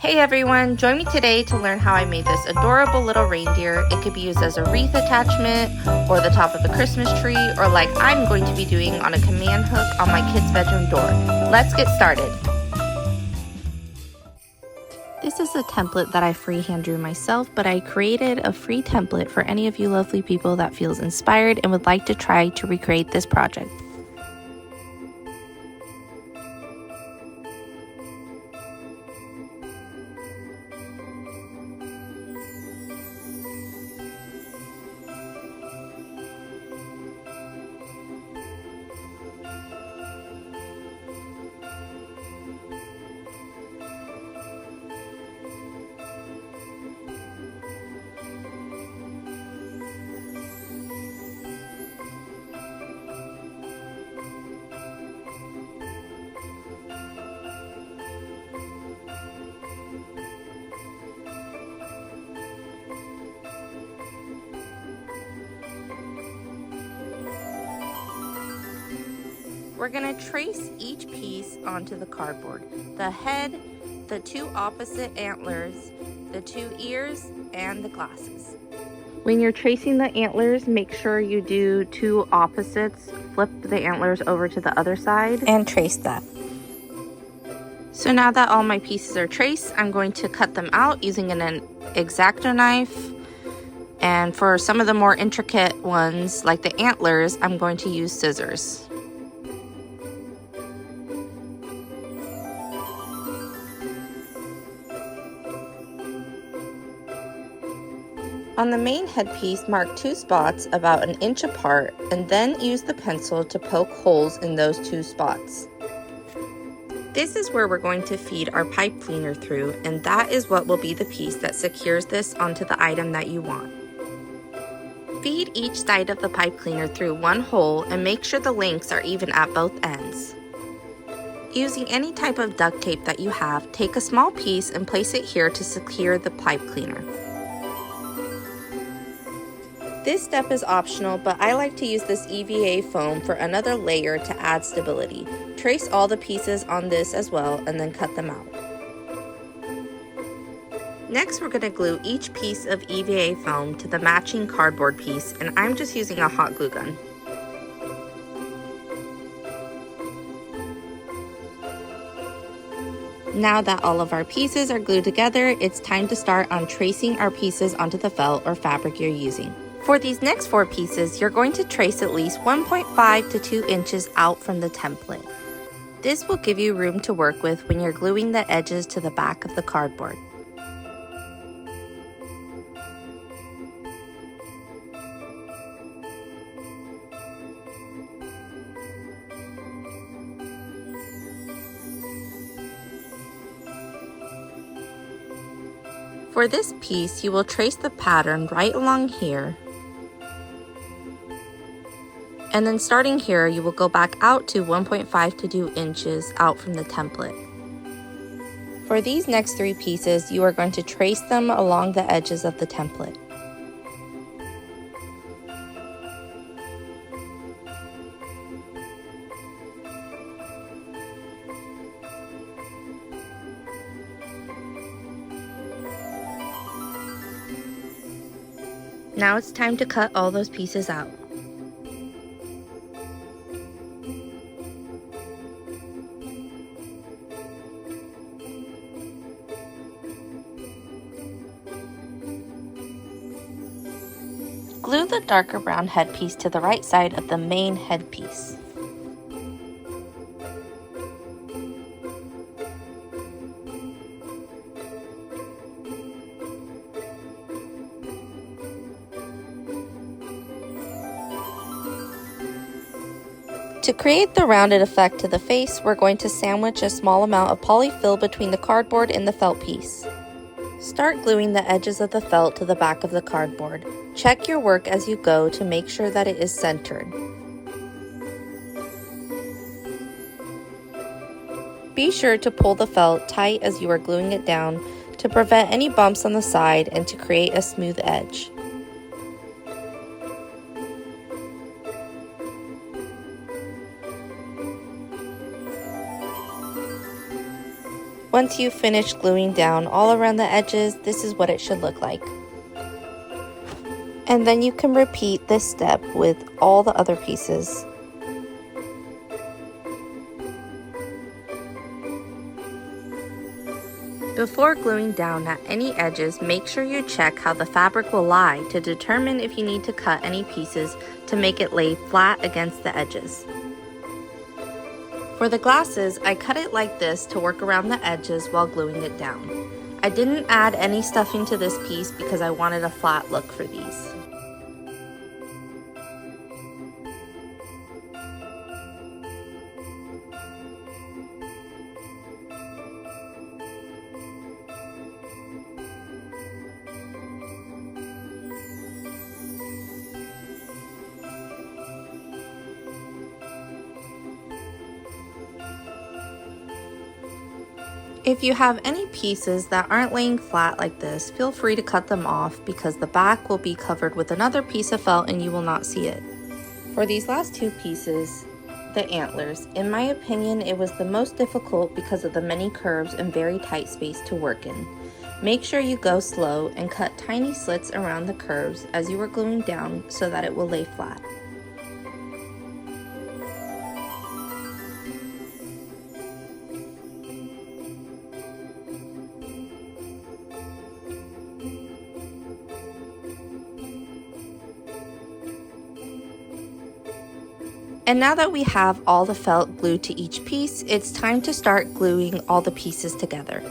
Hey everyone, join me today to learn how I made this adorable little reindeer. It could be used as a wreath attachment or the top of a Christmas tree, or like I'm going to be doing on a command hook on my kid's bedroom door. Let's get started. This is a template that I freehand drew myself, but I created a free template for any of you lovely people that feels inspired and would like to try to recreate this project. We're going to trace each piece onto the cardboard. The head, the two opposite antlers, the two ears, and the glasses. When you're tracing the antlers, make sure you do two opposites. Flip the antlers over to the other side and trace that. So now that all my pieces are traced, I'm going to cut them out using an X-Acto knife. And for some of the more intricate ones, like the antlers, I'm going to use scissors. On the main headpiece, mark two spots about an inch apart and then use the pencil to poke holes in those two spots. This is where we're going to feed our pipe cleaner through, and that is what will be the piece that secures this onto the item that you want. Feed each side of the pipe cleaner through one hole and make sure the lengths are even at both ends. Using any type of duct tape that you have, take a small piece and place it here to secure the pipe cleaner. This step is optional, but I like to use this EVA foam for another layer to add stability. Trace all the pieces on this as well and then cut them out. Next, we're going to glue each piece of EVA foam to the matching cardboard piece, and I'm just using a hot glue gun. Now that all of our pieces are glued together, it's time to start on tracing our pieces onto the felt or fabric you're using. For these next 4 pieces, you're going to trace at least 1.5 to 2 inches out from the template. This will give you room to work with when you're gluing the edges to the back of the cardboard. For this piece, you will trace the pattern right along here. And then starting here, you will go back out to 1.5 to 2 inches out from the template. For these next 3 pieces, you are going to trace them along the edges of the template. Now it's time to cut all those pieces out. Glue the darker brown headpiece to the right side of the main headpiece. To create the rounded effect to the face, we're going to sandwich a small amount of polyfill between the cardboard and the felt piece. Start gluing the edges of the felt to the back of the cardboard. Check your work as you go to make sure that it is centered. Be sure to pull the felt tight as you are gluing it down to prevent any bumps on the side and to create a smooth edge. Once you've finished gluing down all around the edges, this is what it should look like. And then you can repeat this step with all the other pieces. Before gluing down at any edges, make sure you check how the fabric will lie to determine if you need to cut any pieces to make it lay flat against the edges. For the glasses, I cut it like this to work around the edges while gluing it down. I didn't add any stuffing to this piece because I wanted a flat look for these. If you have any pieces that aren't laying flat like this, feel free to cut them off because the back will be covered with another piece of felt and you will not see it. For these last two pieces, the antlers, in my opinion, it was the most difficult because of the many curves and very tight space to work in. Make sure you go slow and cut tiny slits around the curves as you are gluing down so that it will lay flat. And now that we have all the felt glued to each piece, it's time to start gluing all the pieces together.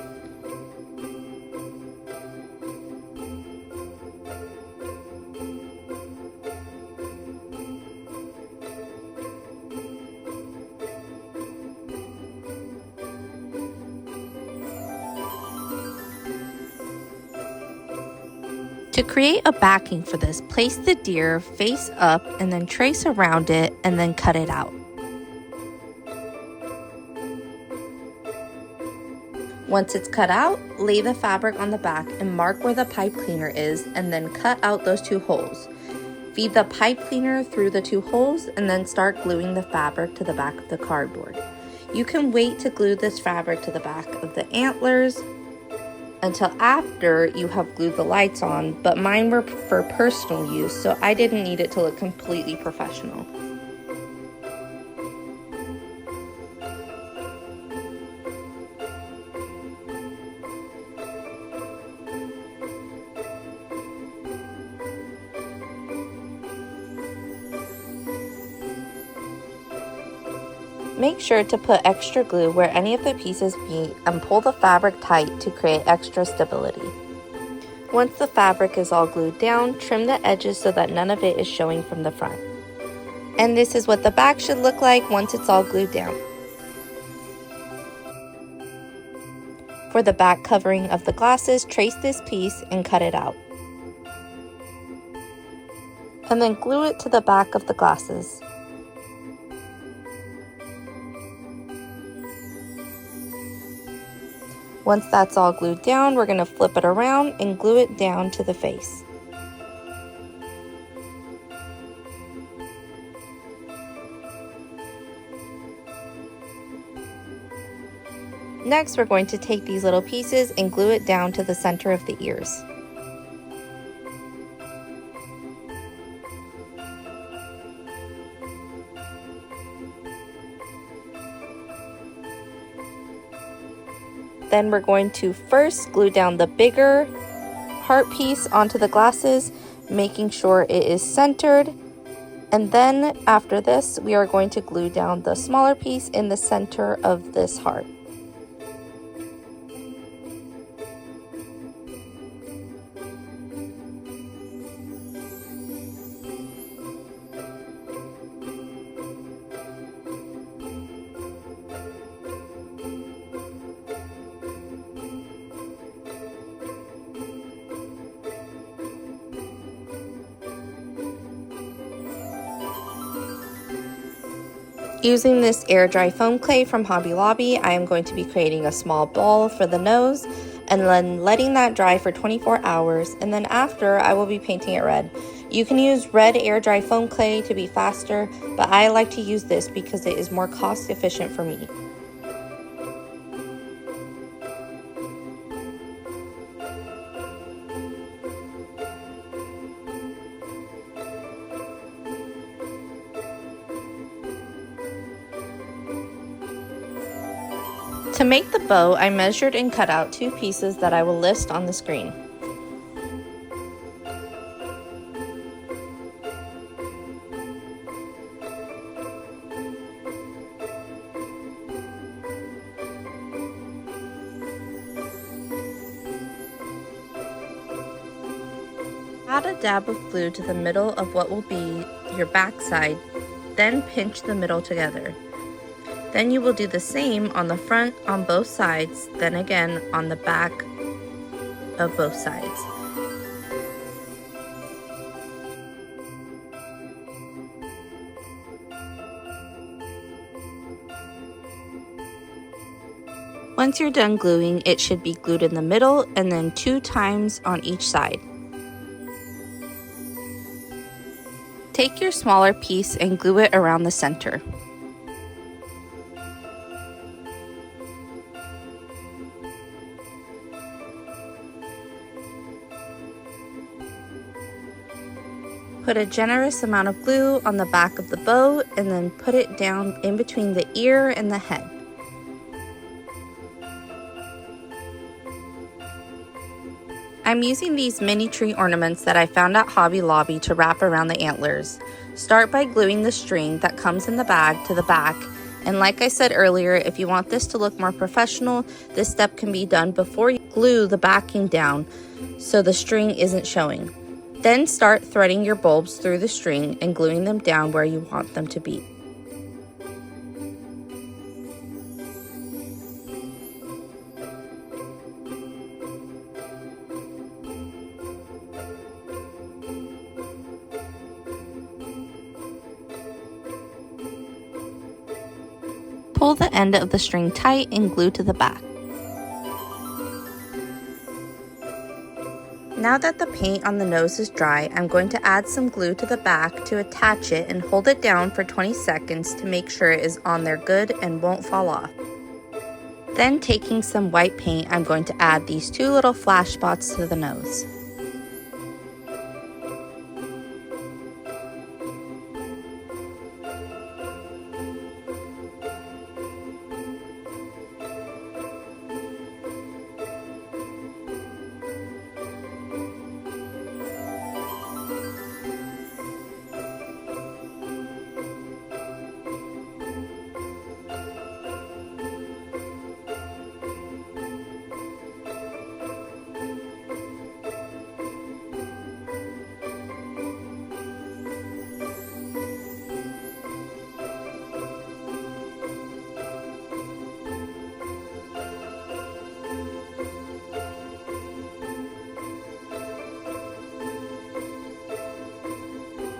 To create a backing for this, place the deer face up and then trace around it and then cut it out. Once it's cut out, lay the fabric on the back and mark where the pipe cleaner is and then cut out those two holes. Feed the pipe cleaner through the two holes and then start gluing the fabric to the back of the cardboard. You can wait to glue this fabric to the back of the antlers until after you have glued the lights on, but mine were for personal use, so I didn't need it to look completely professional. Make sure to put extra glue where any of the pieces meet and pull the fabric tight to create extra stability. Once the fabric is all glued down, trim the edges so that none of it is showing from the front. And this is what the back should look like once it's all glued down. For the back covering of the glasses, trace this piece and cut it out. And then glue it to the back of the glasses. Once that's all glued down, we're going to flip it around and glue it down to the face. Next, we're going to take these little pieces and glue it down to the center of the ears. Then we're going to first glue down the bigger heart piece onto the glasses, making sure it is centered. And then after this, we are going to glue down the smaller piece in the center of this heart. Using this air dry foam clay from Hobby Lobby, I am going to be creating a small ball for the nose and then letting that dry for 24 hours, and then after I will be painting it red. You can use red air dry foam clay to be faster, but I like to use this because it is more cost efficient for me. To make the bow, I measured and cut out 2 pieces that I will list on the screen. Add a dab of glue to the middle of what will be your back side, then pinch the middle together. Then you will do the same on the front on both sides, then again on the back of both sides. Once you're done gluing, it should be glued in the middle and then 2 times on each side. Take your smaller piece and glue it around the center. Put a generous amount of glue on the back of the bow and then put it down in between the ear and the head. I'm using these mini tree ornaments that I found at Hobby Lobby to wrap around the antlers. Start by gluing the string that comes in the bag to the back, and like I said earlier, if you want this to look more professional, this step can be done before you glue the backing down so the string isn't showing. Then start threading your bulbs through the string and gluing them down where you want them to be. Pull the end of the string tight and glue to the back. Now that the paint on the nose is dry, I'm going to add some glue to the back to attach it and hold it down for 20 seconds to make sure it is on there good and won't fall off. Then taking some white paint, I'm going to add these 2 little flash spots to the nose.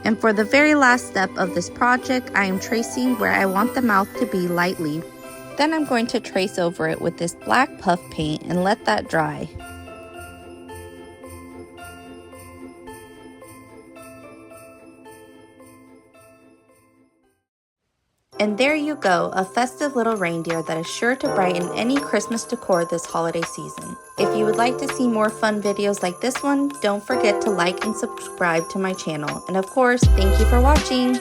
And for the very last step of this project, I am tracing where I want the mouth to be lightly. Then I'm going to trace over it with this black puff paint and let that dry. And there you go, a festive little reindeer that is sure to brighten any Christmas decor this holiday season. If you would like to see more fun videos like this one, don't forget to like and subscribe to my channel. And of course, thank you for watching!